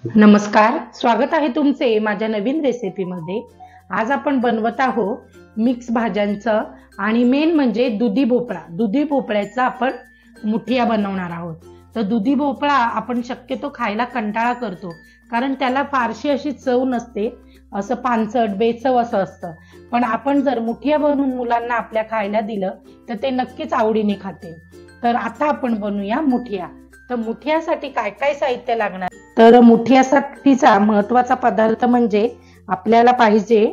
नमस्कार, स्वागत आहे तुमचे माझ्या नवीन रेसिपीमध्ये। आज आपण बनवत आहोत मिक्स भाज्यांचं आणि मेन म्हणजे दुधी भोपळा। दुधी भोपळ्याचा आपण मुठिया बनवणार आहोत। तर दुधी भोपळा आपण शक्यतो खायला कंटाळा करतो, कारण त्याला फारशी अशी चव नसते, असं पानसट बेचव असं असतं। पण आपण जर मुठिया बनवून मुलांना आपल्या खायला दिलं तर ते नक्कीच आवडीने खातील। तर आता आपण बनवूया मुठिया। तर मुठियासाठी काय काय साहित्य लागणार? तर मुठियासाठीचा महत्वाचा पदार्थ म्हणजे आपल्याला पाहिजे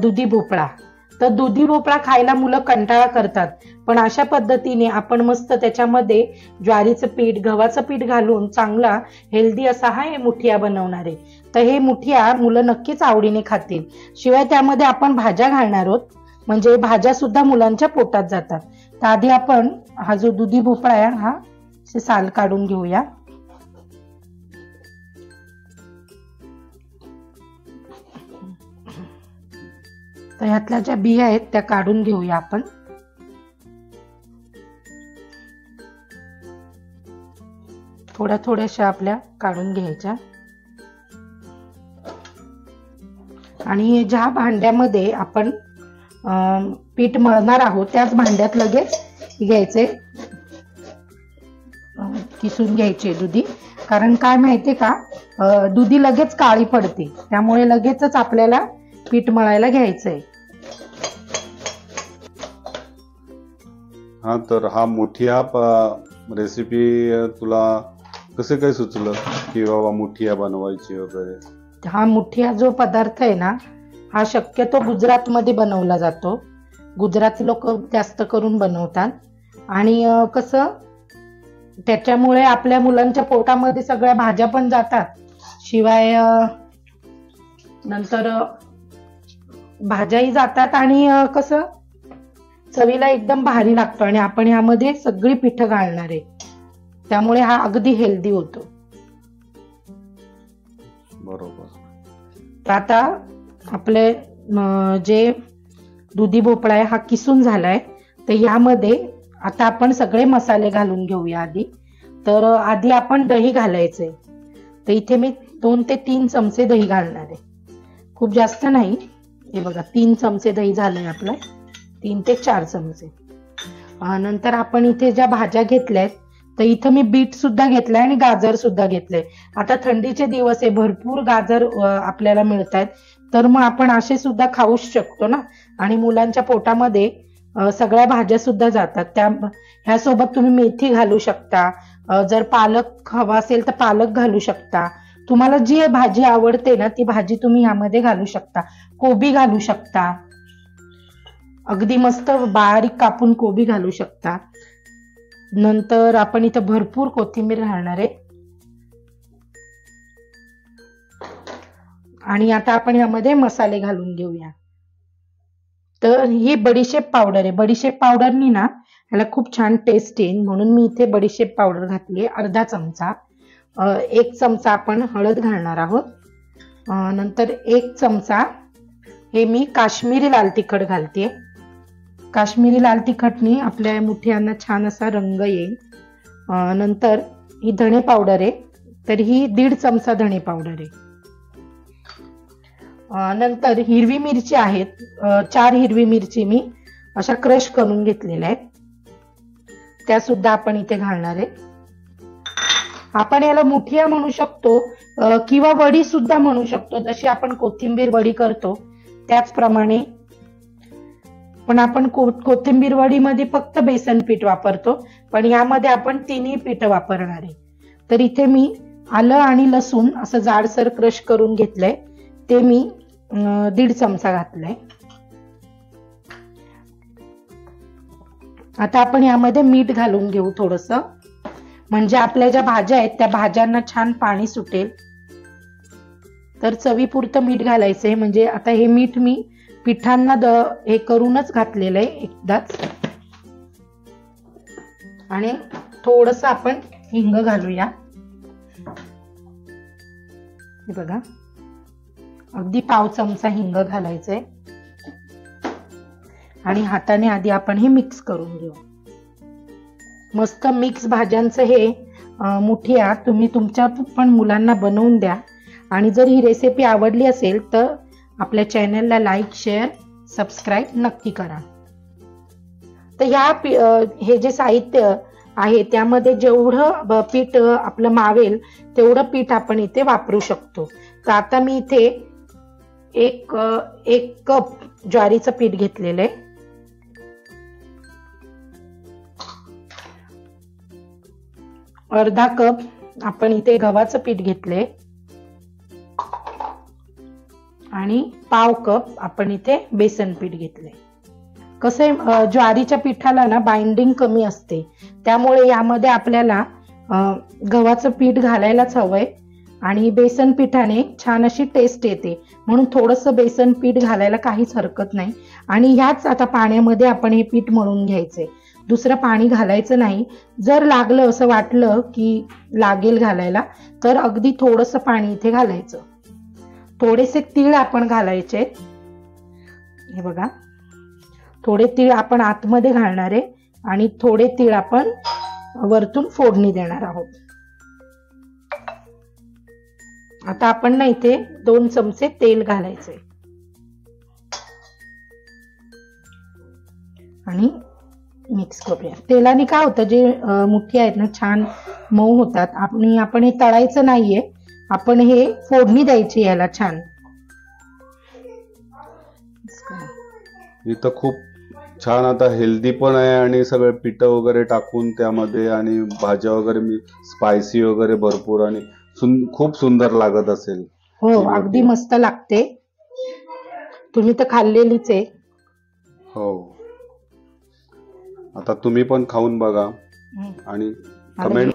दुधी भोपळा। तर दुधी भोपळा खायला मुलं कंटाळा करतात, पण अशा पद्धतीने आपण मस्त त्याच्यामध्ये ज्वारीचं पीठ गव्हाचं पीठ घालून चांगला हेल्दी असा हा मुठिया बनवणार आहे। तर हे मुठिया मुलं नक्कीच आवडीने खातील। शिवाय त्यामध्ये आपण भाज्या घालणार आहोत, म्हणजे भाज्या सुद्धा मुलांच्या पोटात जातात। तर आधी आपण हा जो दुधी भोपळा आहे हा साल काढून घेऊया। तर ह्यातल्या ज्या बिया आहेत त्या काढून घेऊया आपण। थोड्या थोड्याशा आपल्या काढून घ्यायच्या आणि ज्या भांड्यामध्ये आपण पीठ मळणार आहोत त्याच भांड्यात लगेच घ्यायचे, किसून घ्यायचे दुधी। कारण काय माहितीये का, दुधी लगेच काळी पडते, त्यामुळे लगेचच आपल्याला पीठ मळायला घ्यायचंय। हा, तर हा मुठिया रेसिपी तुला कसं काय सुचलं की बाबा मुठिया बनवायची वगैरे? हा मुठिया जो पदार्थ आहे ना, हा शक्यतो गुजरात मध्ये बनवला जातो। गुजरात लोक जास्त करून बनवतात आणि कसं त्याच्यामुळे आपल्या मुलांच्या पोटामध्ये सगळ्या भाज्या पण जातात, शिवाय नंतर भाज्याही जातात आणि कसं चवीला एकदम भारी लागतो। आणि आपण यामध्ये सगळी पिठं घालणार आहे, त्यामुळे हा अगदी हेल्दी होतो। बरोबर। तर आता आपले जे दुधी भोपळा आहे हा किसून झालाय। तर यामध्ये आता आपण सगळे मसाले घालून घेऊया आधी। तर आधी आपण दही घालायचंय। तर इथे मी 2 ते 3 चमचे दही घालणार आहे, खूप जास्त नाही। हे बघा 3 चमचे दही झालंय आपलं, 3 ते 4 चमचे। नंतर आपण इथे ज्या भाज्या घेतल्यात, तर इथं मी बीट सुद्धा घेतलाय आणि गाजर सुद्धा घेतलंय। आता थंडीचे दिवस आहे, भरपूर गाजर आपल्याला मिळतात, तर मग आपण असे सुद्धा खाऊ शकतो ना। आणि मुलांच्या पोटामध्ये सगळ्या भाज्या सुद्धा जातात। त्या ह्यासोबत तुम्ही मेथी घालू शकता, जर पालक हवा असेल तर पालक घालू शकता। तुम्हाला जी भाजी आवडते ना ती भाजी तुम्ही ह्यामध्ये घालू शकता। कोबी घालू शकता, अगदी मस्त बारीक कापून कोबी घालू शकता। नंतर आपण इथं भरपूर कोथिंबीर घालणार आहे। आणि आता आपण यामध्ये मसाले घालून घेऊया। तर ही बडीशेप पावडर आहे। बडीशेप पावडरनी ना ह्याला खूप छान टेस्ट येईल, म्हणून मी इथे बडीशेप पावडर घातली अर्धा चमचा। 1 चमचा आपण हळद घालणार आहोत। नंतर 1 चमचा हे मी काश्मीरी लाल तिखट घालते। काश्मीरी लाल तिखटनी आपल्या मुठियांना छान असा रंग येईल। नंतर ही धणे पावडर आहे, तर ही 1.5 चमचा धणे पावडर आहे। नंतर हिरवी मिरची आहेत, 4 हिरवी मिरची मी अशा क्रश करून घेतलेल्या आहेत, त्या सुद्धा आपण इथे घालणार आहे। आपण याला मुठिया म्हणू शकतो किंवा वडी सुद्धा म्हणू शकतो, जशी आपण कोथिंबीर वडी करतो त्याचप्रमाणे। पण आपण कोथिंबीर वडी मध्ये फक्त बेसन पीठ वापरतो, पण यामध्ये आपण तिन्ही पीठ वापरणार आहे। तर इथे मी आलं आणि लसूण असं जाडसर क्रश करून घेतलंय, ते मी 1.5 चमचा घातलंय। आता आपण यामध्ये मीठ घालून घेऊ थोडस, म्हणजे आपल्या ज्या भाज्या आहेत त्या भाज्यांना छान पाणी सुटेल। तर चवीपुरतं मीठ घालायचंय, म्हणजे आता हे मीठ मी पिठांना हे करूनच घातलेलं आहे एकदाच। आणि थोडस आपण हिंग घालूया। हे बघा, अगदी पाव चमचा हिंग घालायचंय आणि हाताने आधी आपण हे मिक्स करून घेऊ। मस्त मिक्स भाज्यांचं हे मुठिया तुम्ही तुमच्या पण मुलांना बनवून द्या. आणि जर ही रेसिपी आवडली असेल तर आपल्या चॅनलला लाईक, शेअर, सबस्क्राईब नक्की करा. तर हे जे साहित्य आहे त्यामध्ये जेवढं पीठ आपलं मावेल तेवढं पीठ आपण इथे वापरू शकतो. तर आता मी इथे एक कप ज्वारीचं पीठ घेतलेलं आहे. अर्धा कप आपण इथे गव्हाचं पीठ घेतले आणि पाव कप आपण इथे बेसन पीठ घेतले. कसे ज्वारीच्या पिठाला ना बाइंडिंग कमी असते, त्यामुळे यामध्ये आपल्याला गव्हाचं पीठ घालायलाच हवंय आणि बेसन पिठाने छान अशी टेस्ट येते, म्हणून थोडंसं बेसन पीठ घालायला काहीच हरकत नाही. आणि ह्याच आता पाण्यामध्ये आपण हे पीठ मळून घ्यायचंय, दुसरं पाणी घालायचं नाही. जर लागलं असं वाटलं की लागेल घालायला तर अगदी थोडंसं पाणी इथे घालायचं. थोडेसे तीळ आपण घालायचे, हे बघा थोडे तीळ आपण आतमध्ये घालणार आहे आणि थोडे तीळ आपण वरतून फोडणी देणार आहोत. आता आपण ना इथे 2 चमचे तेल घालायचे आणि मिक्स करूया. तेलाने काय होतं, जे मुठिया आहेत ना छान मऊ होतात. आपण हे तळायचं नाहीये, आपण हे फोडणी द्यायची याला छान. इथं खूप छान आता हेल्दी पण आहे आणि सगळे पिठं वगैरे टाकून त्यामध्ये आणि भाज्या वगैरे स्पायसी वगैरे भरपूर आणि खूप सुंदर लागत असेल. हो, अगदी मस्त लागते. तुम्ही तर खाल्लेलीच आहे. हो, आता तुम्ही पण खाऊन बघा आणि कमेंट.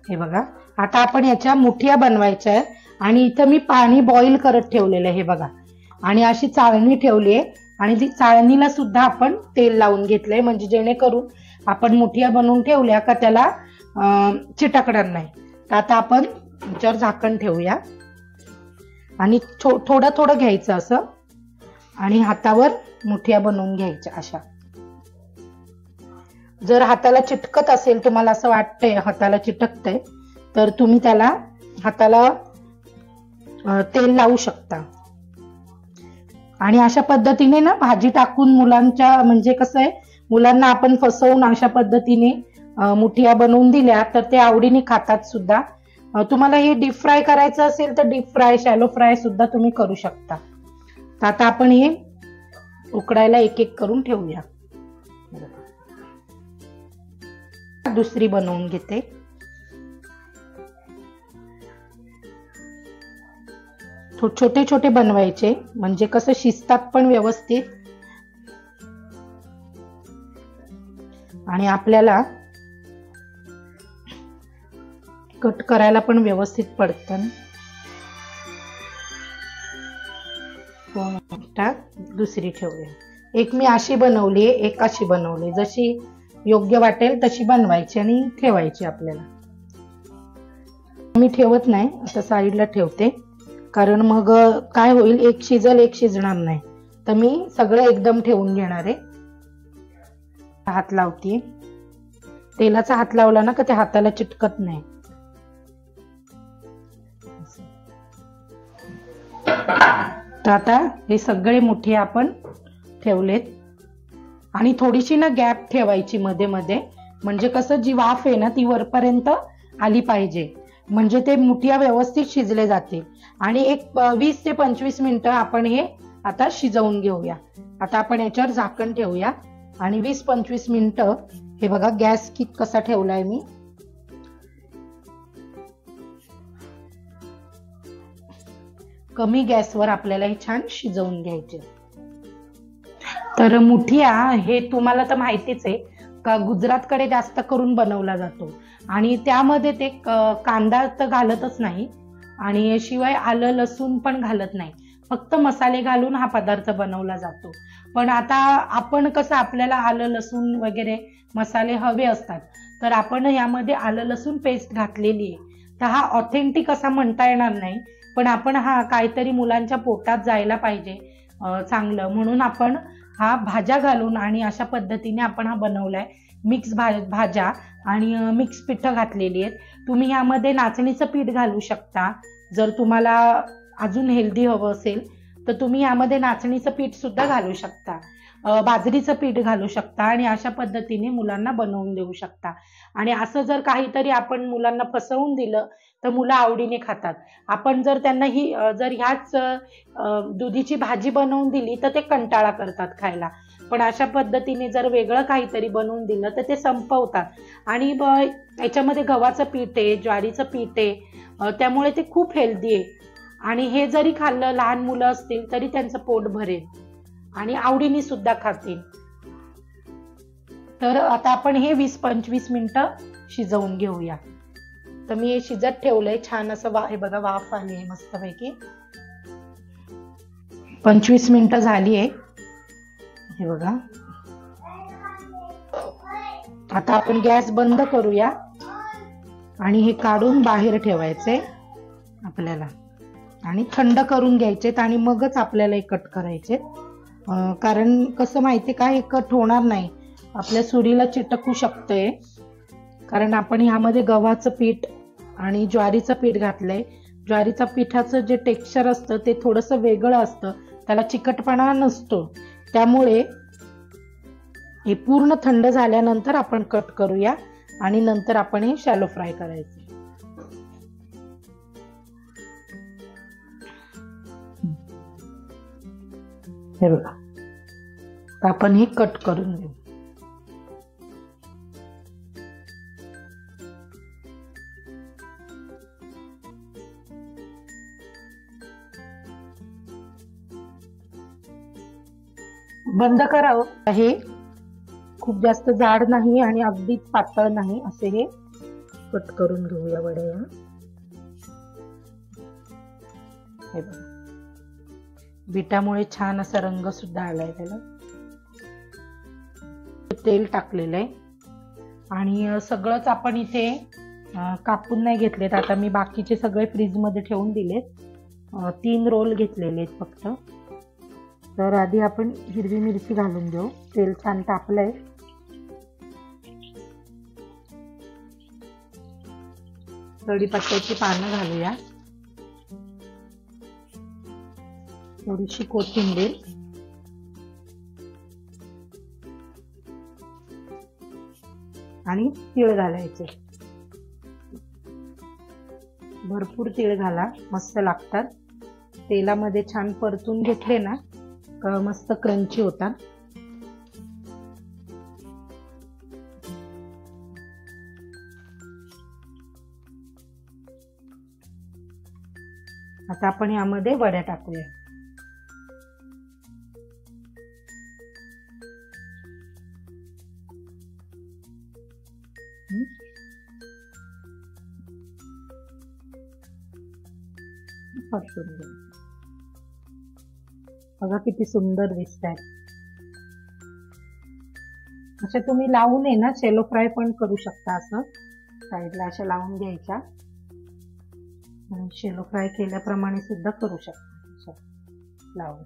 हे बघा आता आपण याच्या मुठिया बनवायच्या आहे आणि इथं मी पाणी बॉईल करत ठेवलेलं आहे, हे बघा. आणि अशी चाळणी ठेवली आहे आणि ती चाळणीला सुद्धा आपण तेल लावून घेतलंय, म्हणजे जेणेकरून आपण मुठिया बनवून ठेवल्या का त्याला चिटकणार नाही. तर आता आपण याच्यावर झाकण ठेवूया आणि थोडं थोडं घ्यायचं असं आणि हातावर मुठिया बनवून घ्यायच्या अशा. जर हाताला चिटकत असेल, तुम्हाला असं वाटतंय हाताला चिटकतंय, तर तुम्ही त्याला हाताला तेल लावू शकता. आणि अशा पद्धतीने ना भाजी टाकून मुलांच्या, म्हणजे कसं आहे, मुलांना आपण फसवून अशा पद्धतीने मुठिया बनवून दिल्या तर ते आवडीने खातात सुद्धा. तुम्हाला हे डीप फ्राय करायचं असेल तर डीप फ्राय, शॅलो फ्राय सुद्धा तुम्ही करू शकता. तर आता आपण हे उकडायला एक एक करून ठेवूया. दुसरी बनवून घेते. छोटे छोटे बनवायचे, म्हणजे कसं शिजतात पण व्यवस्थित आणि आपल्याला कट करायला पण व्यवस्थित पडतं. दुसरी ठेवूया. एक मी अशी बनवली, एक अशी बनवली, जशी योग्य वाटेल तशी बनवायची आणि ठेवायची. आपल्याला मी ठेवत नाही, आता साईडला ठेवते, कारण मग काय होईल, एक शिजल एक शिजणार नाही. तर मी सगळं एकदम ठेवून घेणार आहे. हात लावते, तेलाचा हात लावला ना का त्या हाताला चिटकत नाही. तर आता हे सगळे मुठे आपण ठेवलेत आणि थोडीशी ना गॅप ठेवायची मध्ये मध्ये, म्हणजे कसं जी वाफ आहे ना ती वरपर्यंत आली पाहिजे, म्हणजे ते मुठिया व्यवस्थित शिजले जातील. आणि एक 20 ते 25 मिनिटं आपण हे आता शिजवून घेऊया. आता आपण याच्यावर झाकण ठेवूया आणि 20-25 मिनिटं. हे बघा गॅस कसा ठेवलाय मी. कमी गॅसवर आपल्याला हे छान शिजवून घ्यायचे. तर मुठिया हे तुम्हाला तर माहितीच आहे का, गुजरातकडे जास्त करून बनवला जातो आणि त्यामध्ये ते कांदा तर घालतच नाही आणि शिवाय आलं लसूण पण घालत नाही, फक्त मसाले घालून हा पदार्थ बनवला जातो. पण आता आपण कसं, आपल्याला आलं लसूण वगैरे मसाले हवे असतात, तर आपण यामध्ये आलं लसूण पेस्ट घातलेली आहे. तर हा ऑथेंटिक असा म्हणता येणार नाही, पण आपण हा काहीतरी मुलांच्या पोटात जायला पाहिजे चांगलं, म्हणून आपण हा भाज्या घालून आणि अशा पद्धतीने आपण हा बनवलाय. मिक्स भाज्या आणि मिक्स पिठं घातलेली आहेत. तुम्ही यामध्ये नाचणीचं पीठ घालू शकता. जर तुम्हाला अजून हेल्दी हवं असेल तर तुम्ही यामध्ये नाचणीचं पीठ सुद्धा घालू शकता, बाजरीचं पीठ घालू शकता आणि अशा पद्धतीने मुलांना बनवून देऊ शकता. आणि असं जर काहीतरी आपण मुलांना फसवून दिलं तर मुलं आवडीने खातात. आपण जर त्यांना जर ह्याच दुधीची भाजी बनवून दिली तर ते कंटाळा करतात खायला. पण अशा पद्धतीने जर वेगळं काहीतरी बनवून दिलं तर ते संपवतात. आणि याच्यामध्ये गव्हाचं पीठ आहे, ज्वारीचं पीठ आहे, त्यामुळे ते खूप हेल्दी आहे. आणि हे जरी खाल्लं, लहान मुलं असतील तरी त्यांचं पोट भरेल आणि आवडीने सुद्धा खातील. तर आता आपण हे 20-25 मिनिटं शिजवून घेऊया. तर मी हे शिजत ठेवलंय. छान असं हे बघा वाफ आली आहे मस्तपैकी. 25 मिनिटं झाली आहे. हे बघा. आता आपण गॅस बंद करूया आणि हे काढून बाहेर ठेवायचे आपल्याला आणि थंड करून घ्यायचेत आणि मगच आपल्याला हे कट करायचे. कारण कसं माहिती का, हे कट होणार नाही, आपल्या सुरीला चिटकू शकतंय. कारण आपण ह्यामध्ये गव्हाचं पीठ आणि ज्वारीचं पीठ घातलंय. ज्वारीच्या पिठाचं जे टेक्स्चर असतं ते थोडंसं वेगळं असतं, त्याला चिकटपणा नसतो. त्यामुळे हे पूर्ण थंड झाल्यानंतर आपण कट करूया आणि नंतर आपण हे शॅलो फ्राय करायचे. हे बघा, आपण हे कट करून घेऊ. बंद करावं. हे खूप जास्त जाड नाही आणि अगदीच पातळ नाही, असे हे कट करून घेऊया वड्या. हे बघा, बिटामुळे छान असा रंग सुद्धा आलाय त्याला. तेल टाकलेलं आहे आणि सगळंच आपण इथे कापून नाही घेतलेत. आता मी बाकीचे सगळे फ्रीज मध्ये ठेवून दिलेत. 3 रोल घेतलेले आहेत फक्त. तर आधी आपण हिरवी मिरची घालून घेऊ. तेल छान तापलंय. कढीपत्त्याची पानं घालूया, थोडीशी कोथिंबीर आणि तीळ घालायचे. भरपूर तीळ घाला, मस्त लागतात. तेलामध्ये छान परतून घेतले ना का मस्त क्रंची होतात. आता आपण यामध्ये वड्या टाकूया. बघा किती सुंदर दिसतात. अशा तुम्ही लावून आहे ना शॅलो फ्राय पण करू शकता. असं साईडला अशा लावून घ्यायच्या आणि शॅलो फ्राय केल्याप्रमाणे सुद्धा करू शकता लावून.